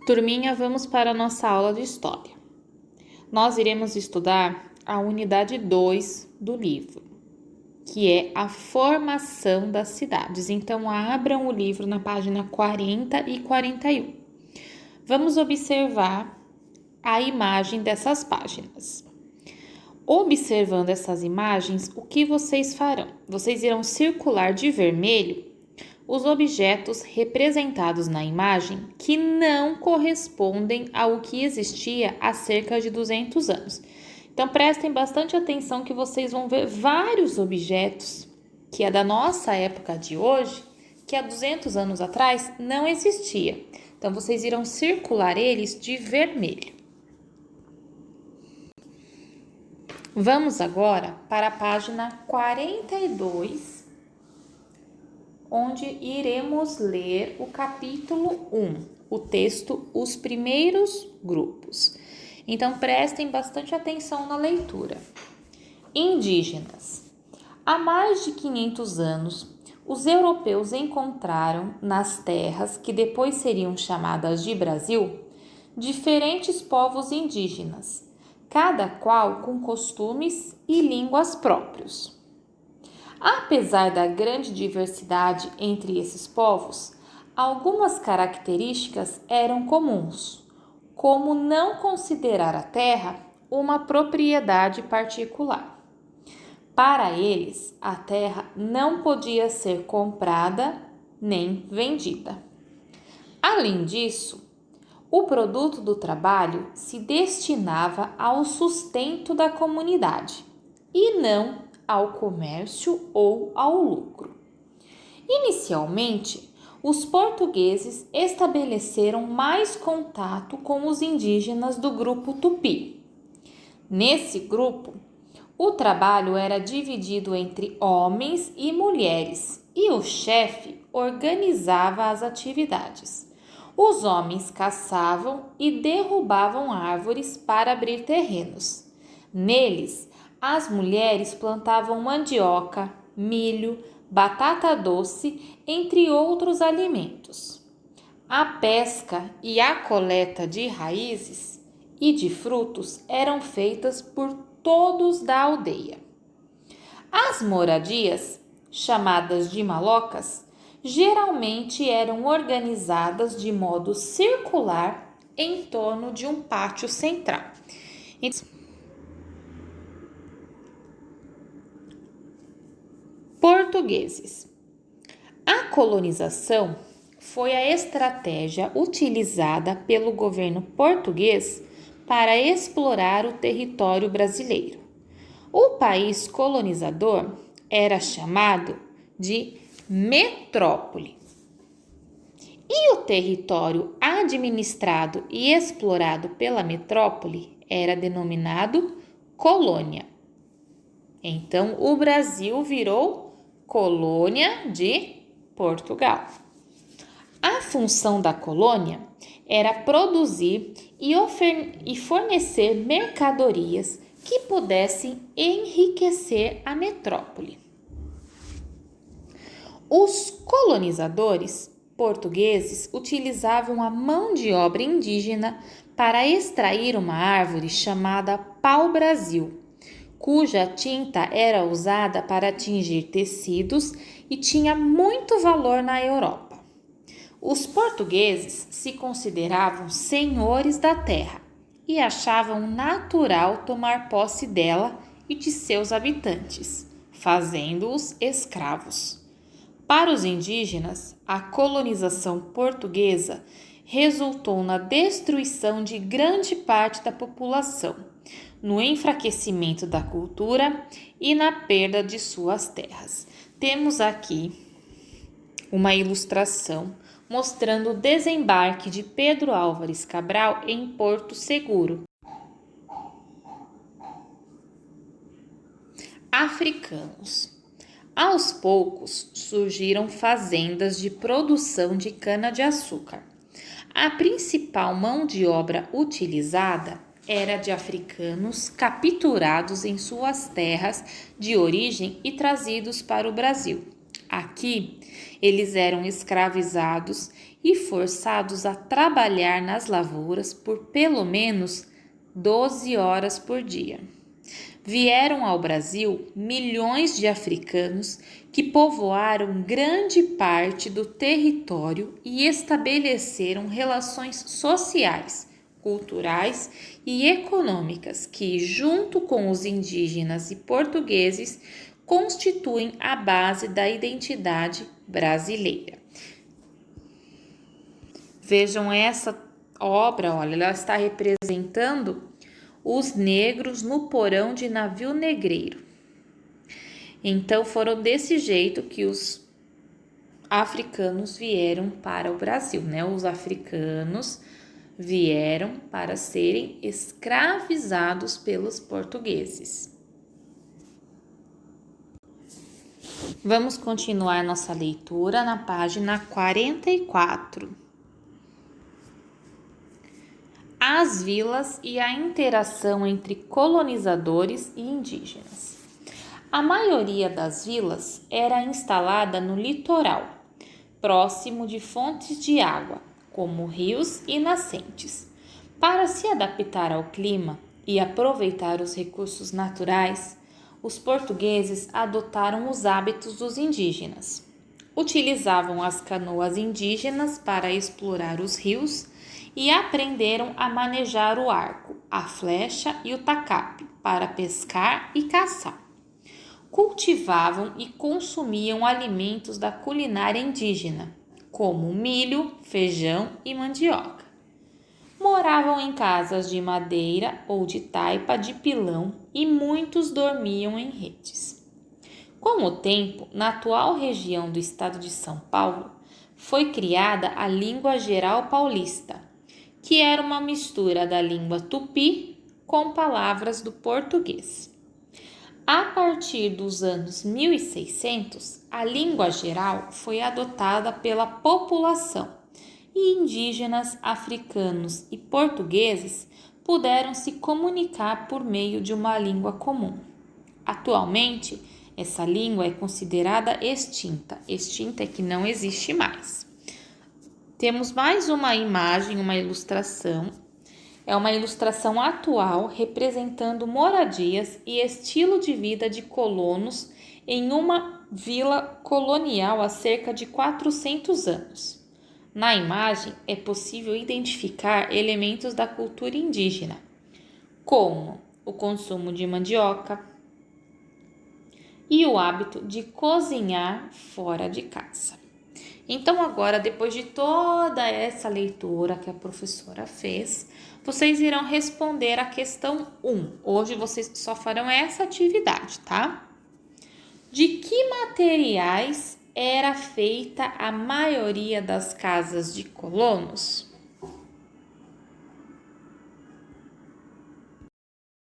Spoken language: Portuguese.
Turminha, vamos para a nossa aula de história. Nós iremos estudar a unidade 2 do livro, que é a formação das cidades. Então, abram o livro na página 40 e 41. Vamos observar a imagem dessas páginas. Observando essas imagens, o que vocês farão? Vocês irão circular de vermelho os objetos representados na imagem que não correspondem ao que existia há cerca de 200 anos. Então, prestem bastante atenção que vocês vão ver vários objetos que é da nossa época de hoje, que há 200 anos atrás não existia. Então, vocês irão circular eles de vermelho. Vamos agora para a página 42, onde iremos ler o capítulo 1, o texto Os Primeiros Grupos. Então, prestem bastante atenção na leitura. Indígenas. Há mais de 500 anos, os europeus encontraram nas terras que depois seriam chamadas de Brasil, diferentes povos indígenas, cada qual com costumes e línguas próprios. Apesar da grande diversidade entre esses povos, algumas características eram comuns, como não considerar a terra uma propriedade particular. Para eles, a terra não podia ser comprada nem vendida. Além disso, o produto do trabalho se destinava ao sustento da comunidade e não ao comércio ou ao lucro. Inicialmente, os portugueses estabeleceram mais contato com os indígenas do grupo Tupi. Nesse grupo, o trabalho era dividido entre homens e mulheres e o chefe organizava as atividades. Os homens caçavam e derrubavam árvores para abrir terrenos. Neles, as mulheres plantavam mandioca, milho, batata doce, entre outros alimentos. A pesca e a coleta de raízes e de frutos eram feitas por todos da aldeia. As moradias, chamadas de malocas, geralmente eram organizadas de modo circular em torno de um pátio central. Portugueses. A colonização foi a estratégia utilizada pelo governo português para explorar o território brasileiro. O país colonizador era chamado de metrópole. E o território administrado e explorado pela metrópole era denominado colônia. Então, o Brasil virou colônia de Portugal. A função da colônia era produzir e fornecer mercadorias que pudessem enriquecer a metrópole. Os colonizadores portugueses utilizavam a mão de obra indígena para extrair uma árvore chamada pau-brasil, cuja tinta era usada para tingir tecidos e tinha muito valor na Europa. Os portugueses se consideravam senhores da terra e achavam natural tomar posse dela e de seus habitantes, fazendo-os escravos. Para os indígenas, a colonização portuguesa resultou na destruição de grande parte da população, no enfraquecimento da cultura e na perda de suas terras. Temos aqui uma ilustração mostrando o desembarque de Pedro Álvares Cabral em Porto Seguro. Africanos. Aos poucos surgiram fazendas de produção de cana-de-açúcar. A principal mão de obra utilizada era de africanos capturados em suas terras de origem e trazidos para o Brasil, Aqui, eles eram escravizados e forçados a trabalhar nas lavouras por pelo menos 12 horas por dia. Vieram ao Brasil milhões de africanos que povoaram grande parte do território e estabeleceram relações sociais, culturais e econômicas que, junto com os indígenas e portugueses, constituem a base da identidade brasileira. Vejam essa obra, olha, ela está representando os negros no porão de navio negreiro. Então foram desse jeito que os africanos vieram para o Brasil, né? Os africanos vieram para serem escravizados pelos portugueses. Vamos continuar nossa leitura na página 44. As vilas e a interação entre colonizadores e indígenas. A maioria das vilas era instalada no litoral, próximo de fontes de água, como rios e nascentes. Para se adaptar ao clima e aproveitar os recursos naturais, os portugueses adotaram os hábitos dos indígenas. Utilizavam as canoas indígenas para explorar os rios e aprenderam a manejar o arco, a flecha e o tacape para pescar e caçar. Cultivavam e consumiam alimentos da culinária indígena, como milho, feijão e mandioca. Moravam em casas de madeira ou de taipa de pilão e muitos dormiam em redes. Com o tempo, na atual região do estado de São Paulo, foi criada a língua geral paulista, que era uma mistura da língua tupi com palavras do português. A partir dos anos 1600, a língua geral foi adotada pela população e indígenas, africanos e portugueses puderam se comunicar por meio de uma língua comum. Atualmente, essa língua é considerada extinta. Extinta é que não existe mais. Temos mais uma imagem, uma ilustração. É uma ilustração atual representando moradias e estilo de vida de colonos em uma vila colonial há cerca de 400 anos. Na imagem é possível identificar elementos da cultura indígena, como o consumo de mandioca e o hábito de cozinhar fora de casa. Então agora, depois de toda essa leitura que a professora fez, vocês irão responder a questão 1. Hoje vocês só farão essa atividade, tá? De que materiais era feita a maioria das casas de colonos?